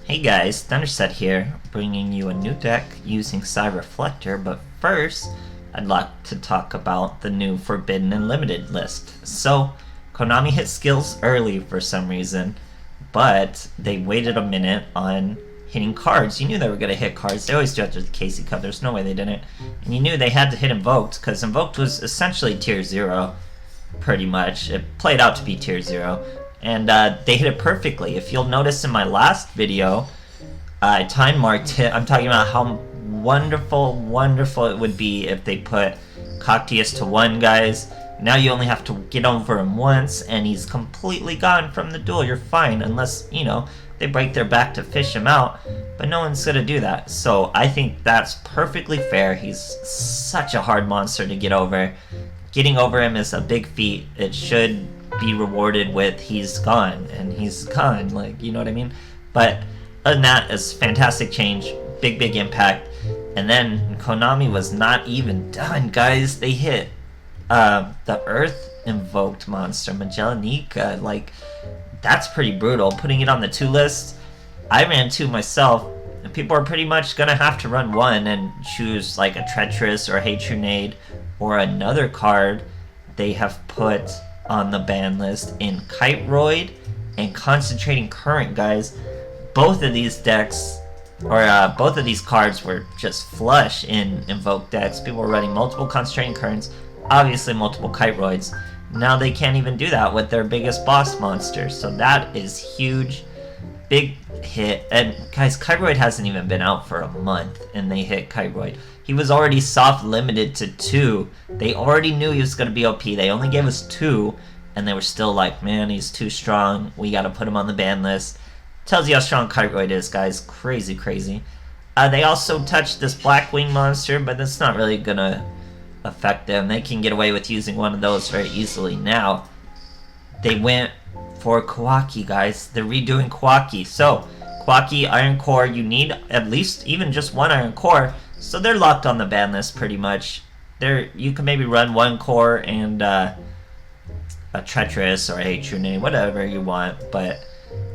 Hey guys, Thunderset here, bringing you a new deck using Reflector, but first, I'd like to talk about the new Forbidden and Limited list. So, Konami hit skills early for some reason, but they waited a minute on hitting cards. You knew they were going to hit cards. They always do after the Casey Cup, there's no way they didn't. And you knew they had to hit Invoked, because Invoked was essentially Tier 0, pretty much. It played out to be Tier 0. And they hit it perfectly. If you'll notice in my last video, I time marked it. I'm talking about how wonderful it would be if they put Cactius to 1, guys. Now you only have to get over him once, and he's completely gone from the duel. You're fine, unless, you know, they break their back to fish him out. But no one's gonna do that. So I think that's perfectly fair. He's such a hard monster to get over. Getting over him is a big feat. It should be rewarded with he's gone, and he's gone, like, you know what I mean? But other than that, it's fantastic change, big impact. And then Konami was not even done, guys. They hit the Earth invoked monster, Magellanica. Like, that's pretty brutal. Putting it on the 2 list, I ran 2 myself, and people are pretty much gonna have to run 1 and choose like a Treacherous or a Hatrunade or another card they have put on the ban list in Kiteroid and Concentrating Current, guys. Both of these decks, or both of these cards were just flush in Invoke decks. People were running multiple Concentrating Currents, obviously multiple Kiteroids. Now they can't even do that with their biggest boss monster, so that is huge. Big hit. And guys, Kiteroid hasn't even been out for a month, and they hit Kiteroid. He was already soft limited to 2. They already knew he was going to be OP. They only gave us 2, and they were still like, man, he's too strong. We got to put him on the ban list. Tells you how strong Kiteroid is, guys. Crazy. They also touched this Blackwing monster, but that's not really going to affect them. They can get away with using one of those very easily now. They went for Kawaki, guys. They're redoing Kawaki. So, Kawaki, Iron Core, you need at least even just 1 Iron Core. So they're locked on the ban list pretty much. You can maybe run 1 core and a Treacherous or a Hatrunade, whatever you want, but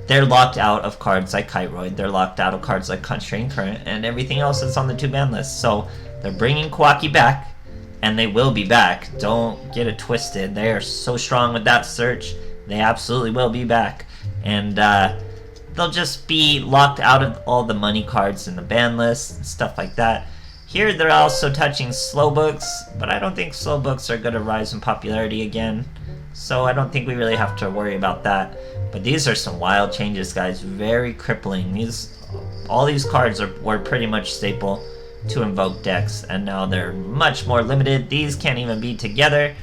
they're locked out of cards like Kiteroid. They're locked out of cards like Constrain Current, and everything else is on the 2 ban list. So they're bringing Kawaki back, and they will be back. Don't get it twisted. They are so strong with that search. They absolutely will be back. And they'll just be locked out of all the money cards in the ban list and stuff like that. Here they're also touching Slowbooks, but I don't think Slowbooks are going to rise in popularity again. So I don't think we really have to worry about that. But these are some wild changes, guys. Very crippling. All these cards were pretty much staple to Invoke decks, and now they're much more limited. These can't even be together.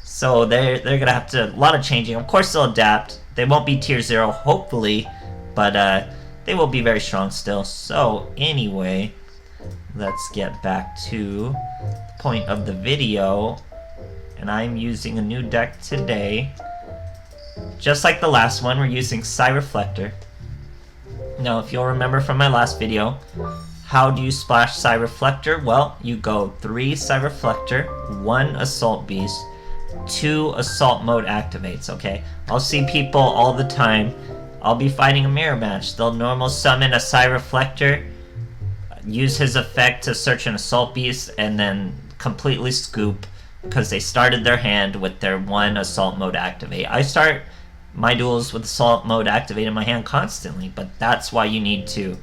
So they're going to have to, a lot of changing. Of course they'll adapt. They won't be Tier 0, hopefully, but they will be very strong still. So anyway, let's get back to the point of the video. And I'm using a new deck today. Just like the last one, we're using Reflector. Now, if you'll remember from my last video, how do you splash Reflector? Well, you go 3 Reflector, 1 Assault Beast, 2 Assault Mode activates, okay? I'll see people all the time. I'll be fighting a mirror match. They'll normal summon a Reflector, use his effect to search an Assault Beast, and then completely scoop because they started their hand with their 1 Assault Mode activate. I start my duels with Assault Mode activate in my hand constantly, but that's why you need 2.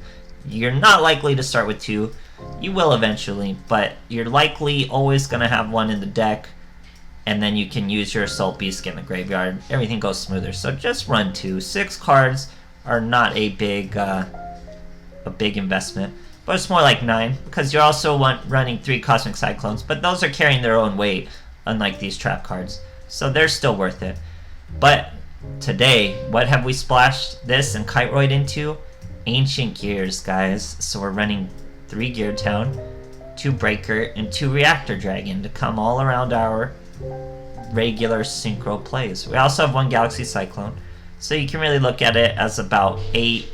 You're not likely to start with 2. You will eventually, but you're likely always going to have 1 in the deck, and then you can use your Assault Beast, get in the graveyard. Everything goes smoother. So just run 2. 6 cards are not a big investment, but it's more like 9, because you're also running 3 Cosmic Cyclones, but those are carrying their own weight, unlike these trap cards. So they're still worth it. But today, what have we splashed this and Kiteroid into? Ancient Gears, guys. So we're running 3 Geartown, 2 Breaker, and 2 Reactor Dragon to come all around our regular Synchro plays. We also have 1 Galaxy Cyclone, so you can really look at it as about 8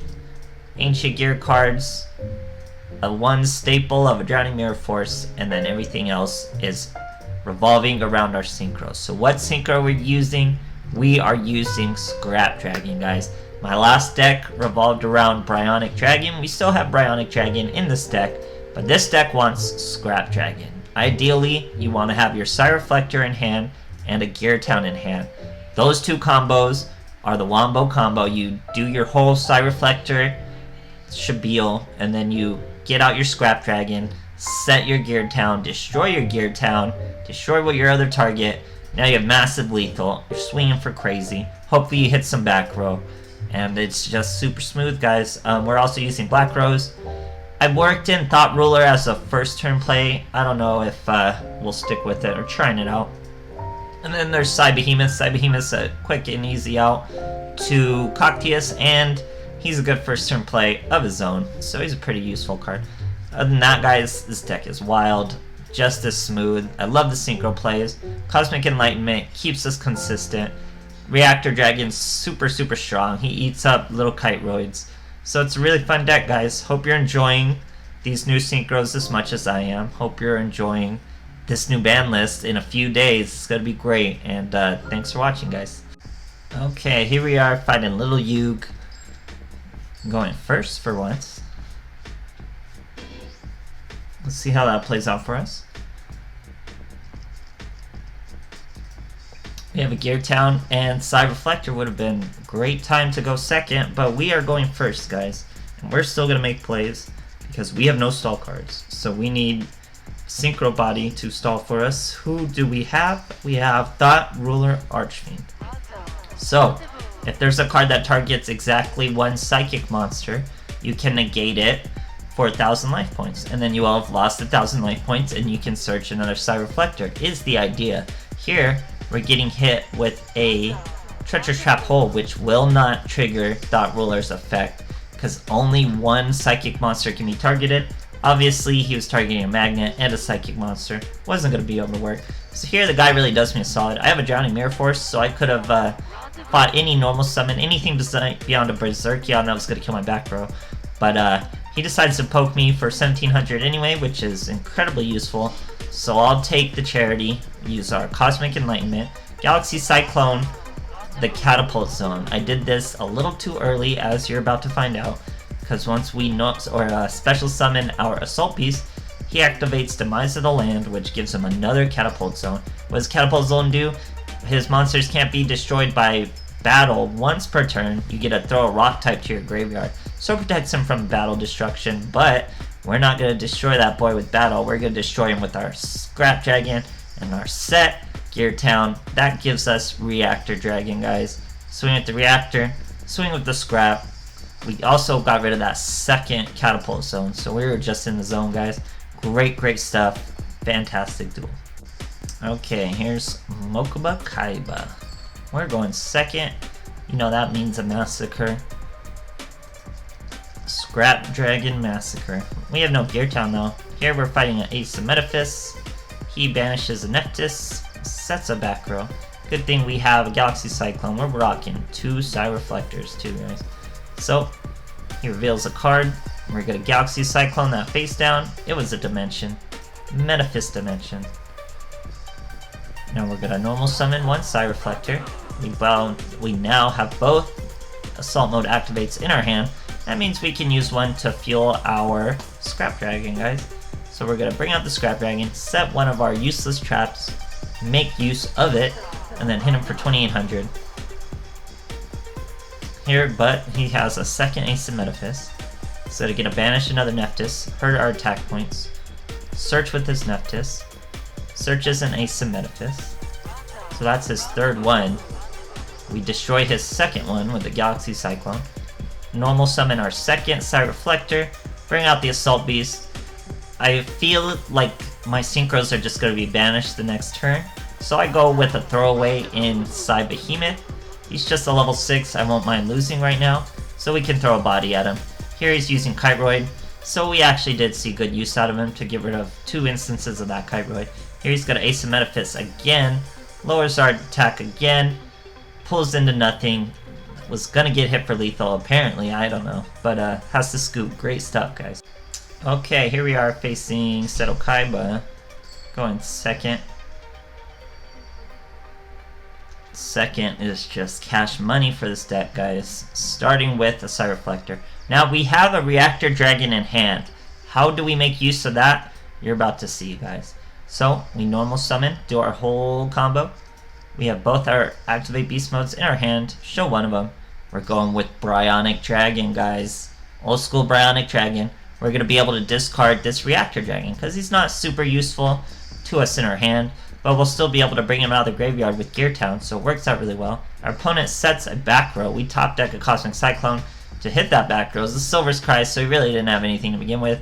Ancient Gear cards, a 1 staple of a Drowning Mirror Force, and then everything else is revolving around our Synchros. So what Synchro we're using? We are using Scrap Dragon, guys. My last deck revolved around Bryonic Dragon. We still have Bryonic Dragon in this deck, but this deck wants Scrap Dragon. Ideally, you want to have your Reflector in hand and a Geartown in hand. Those two combos are the Wombo combo. You do your whole Reflector Shabeel, and then you get out your Scrap Dragon, set your Geartown, destroy your Geartown, destroy your other target. Now you have massive lethal. You're swinging for crazy. Hopefully you hit some back row. And it's just super smooth, guys. We're also using Black Rose. I worked in Thought Ruler as a first turn play. I don't know if we'll stick with it or trying it out. And then there's Behemoth. Behemoth's a quick and easy out to Cocteus, and he's a good first turn play of his own. So he's a pretty useful card. Other than that, guys, this deck is wild. Just as smooth. I love the synchro plays. Cosmic Enlightenment keeps us consistent. Reactor Dragon's super strong. He eats up little Kiteroids. So it's a really fun deck, guys. Hope you're enjoying these new synchros as much as I am. Hope you're enjoying this new ban list in a few days. It's gonna be great. And thanks for watching, guys. Okay, here we are fighting Little Yug. Going first for once. Let's see how that plays out for us. We have a Geartown, and Reflector would have been a great time to go second, but we are going first, guys. And we're still going to make plays because we have no stall cards. So we need Synchro Body to stall for us. Who do we have? We have Thought Ruler Archfiend. So, if there's a card that targets exactly one Psychic monster, you can negate it for 1,000 life points. And then you will have lost 1,000 life points and you can search another Reflector, is the idea. Here, we're getting hit with a Treacherous Trap Hole, which will not trigger Thought Ruler's effect, because only one Psychic monster can be targeted. Obviously, he was targeting a Magnet and a Psychic monster. Wasn't going to be able to work. So here, the guy really does me a solid. I have a Drowning Mirror Force, so I could have fought any normal summon, anything beyond a Berserkion that was going to kill my back row. But he decides to poke me for 1,700 anyway, which is incredibly useful. So I'll take the charity, use our Cosmic Enlightenment, Galaxy Cyclone, the Catapult Zone. I did this a little too early, as you're about to find out, because once we special summon our Assault Piece, he activates Demise of the Land, which gives him another Catapult Zone. What does Catapult Zone do? His monsters can't be destroyed by battle once per turn. You get to throw a rock type to your graveyard. So it protects him from battle destruction, but we're not going to destroy that boy with battle. We're going to destroy him with our Scrap Dragon and our set Geartown. That gives us Reactor Dragon, guys. Swing with the Reactor, swing with the Scrap. We also got rid of that second Catapult Zone, so we were just in the zone, guys. Great stuff. Fantastic duel. Okay, here's Mokuba Kaiba. We're going second. You know that means a Massacre. Scrap Dragon Massacre. We have no Geartown though. Here we're fighting an Ace of Metaphys. He banishes a Nephthys, sets a back row. Good thing we have a Galaxy Cyclone. We're rocking 2 Reflectors too, guys. So, he reveals a card. We're gonna Galaxy Cyclone that face down. It was a Dimension. Metaphys Dimension. Now we're gonna normal summon 1 Reflector. We now have both Assault Mode activates in our hand. That means we can use one to fuel our Scrap Dragon, guys. So we're gonna bring out the Scrap Dragon, set one of our useless traps, make use of it, and then hit him for 2,800. Here, but he has a second Ace of Metaphys. So to get a banish another Nephthys, hurt our attack points, search with his Nephthys, searches an Ace of Metaphys. So that's his third one. We destroy his second one with the Galaxy Cyclone. Normal summon our second Reflector, bring out the Assault Beast. I feel like my Synchros are just going to be banished the next turn, so I go with a throwaway in Behemoth. He's just a level 6, I won't mind losing right now, so we can throw a body at him. Here he's using Kiteroid, so we actually did see good use out of him to get rid of 2 instances of that Kiteroid. Here he's got an Ace of Metaphys again, lowers our attack again, pulls into nothing. Was gonna get hit for lethal, apparently, I don't know. But has to scoop. Great stuff, guys. Okay, here we are facing Seto Kaiba. Going second. Second is just cash money for this deck, guys. Starting with a Side Reflector. Now we have a Reactor Dragon in hand. How do we make use of that? You're about to see, guys. So we normal summon, do our whole combo. We have both our Activate Beast modes in our hand. Show one of them. We're going with Bryonic Dragon, guys. Old school Bryonic Dragon. We're going to be able to discard this Reactor Dragon because he's not super useful to us in our hand, but we'll still be able to bring him out of the graveyard with Geartown, so it works out really well. Our opponent sets a back row. We top deck a Cosmic Cyclone to hit that back row. It's the Silver's Cry, so he really didn't have anything to begin with.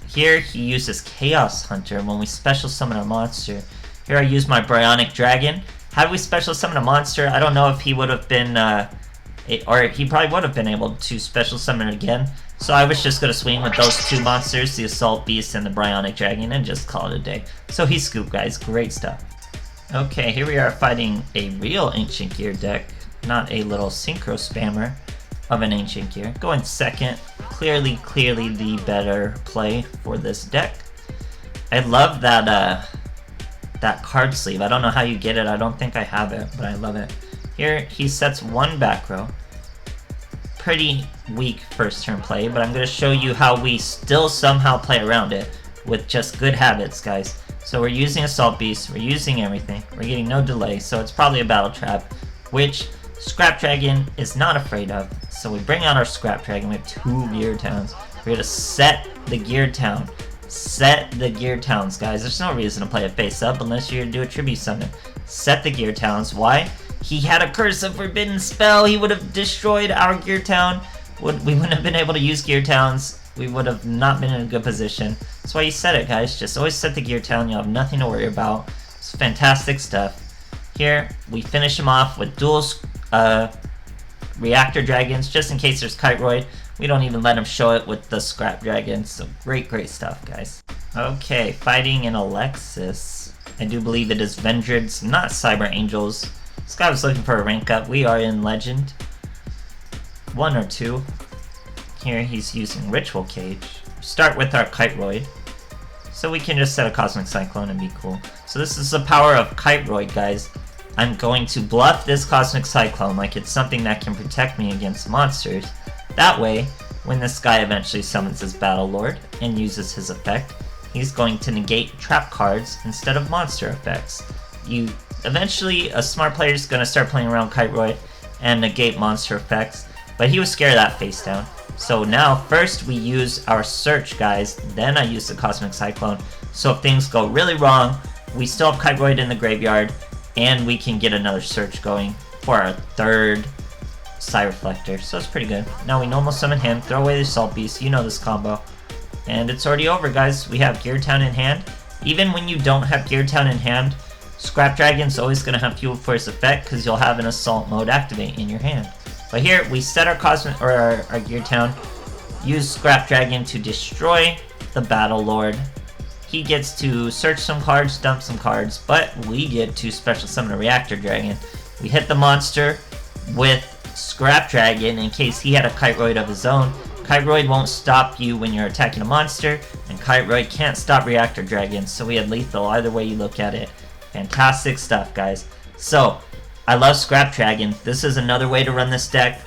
Here he uses Chaos Hunter when we special summon our monster. Here I use my Bryonic Dragon. Had we special summon a monster, I don't know if he would have been, or he probably would have been able to special summon it again. So I was just going to swing with those two monsters, the Assault Beast and the Bryonic Dragon, and just call it a day. So he scooped, guys. Great stuff. Okay, here we are fighting a real Ancient Gear deck, not a little Synchro spammer of an Ancient Gear. Going second, clearly the better play for this deck. I love that that card sleeve. I don't know how you get it. I don't think I have it, but I love it. Here he sets one back row. Pretty weak first turn play, but I'm going to show you how we still somehow play around it with just good habits, guys. So we're using Assault Beast, we're using everything, we're getting no delay, so it's probably a Battle Trap, which Scrap Dragon is not afraid of. So we bring out our Scrap Dragon, we have two Geartowns. We're going to set the Geartown. Set the Geartowns, guys. There's no reason to play it face up unless you're going to do a Tribute Summon. Set the Geartowns. Why? He had a Curse of Forbidden Spell. He would have destroyed our Geartown. We wouldn't have been able to use Geartowns. We would have not been in a good position. That's why you set it, guys. Just always set the Geartown. You'll have nothing to worry about. It's fantastic stuff. Here, we finish him off with dual Reactor Dragons, just in case there's Kiteroid. We don't even let him show it with the Scrap Dragon. So great stuff, guys. Okay, fighting an Alexis. I do believe it is Vendrids, not Cyber Angels. This guy was looking for a rank up. We are in Legend. 1 or 2. Here he's using Ritual Cage. Start with our Kiteroid. So we can just set a Cosmic Cyclone and be cool. So this is the power of Kiteroid, guys. I'm going to bluff this Cosmic Cyclone like it's something that can protect me against monsters. That way, when this guy eventually summons his Battle Lord and uses his effect, he's going to negate trap cards instead of monster effects. Eventually, a smart player is going to start playing around Kiteroid and negate monster effects, but he was scared of that face down. So now, first we use our Search, guys, then I use the Cosmic Cyclone. So if things go really wrong, we still have Kiteroid in the graveyard, and we can get another Search going for our third Side Reflector. So it's pretty good. Now we normal summon him, throw away the Assault Beast, you know this combo. And it's already over, guys. We have Geartown in hand. Even when you don't have Geartown in hand, Scrap Dragon's always going to have fuel for his effect because you'll have an Assault mode activate in your hand. But here, we set our Cosmic or our Geartown, use Scrap Dragon to destroy the Battle Lord. He gets to search some cards, dump some cards, but we get to special summon a Reactor Dragon. We hit the monster with Scrap Dragon in case he had a Kiteroid of his own. Kiteroid won't stop you when you're attacking a monster, and Kiteroid can't stop Reactor Dragon, so we had lethal either way you look at it. Fantastic stuff, guys. So, I love Scrap Dragon. This is another way to run this deck.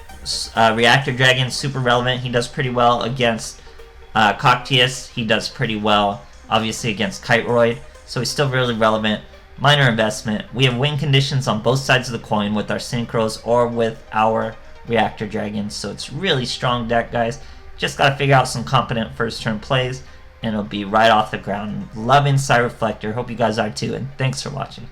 Reactor Dragon, super relevant. He does pretty well against Coctius. He does pretty well, obviously, against Kiteroid. So he's still really relevant. Minor investment. We have win conditions on both sides of the coin with our Synchros or with our Reactor Dragon. So it's really strong deck, guys. Just got to figure out some competent first turn plays, and it'll be right off the ground. Loving Side Reflector. Hope you guys are too, and thanks for watching.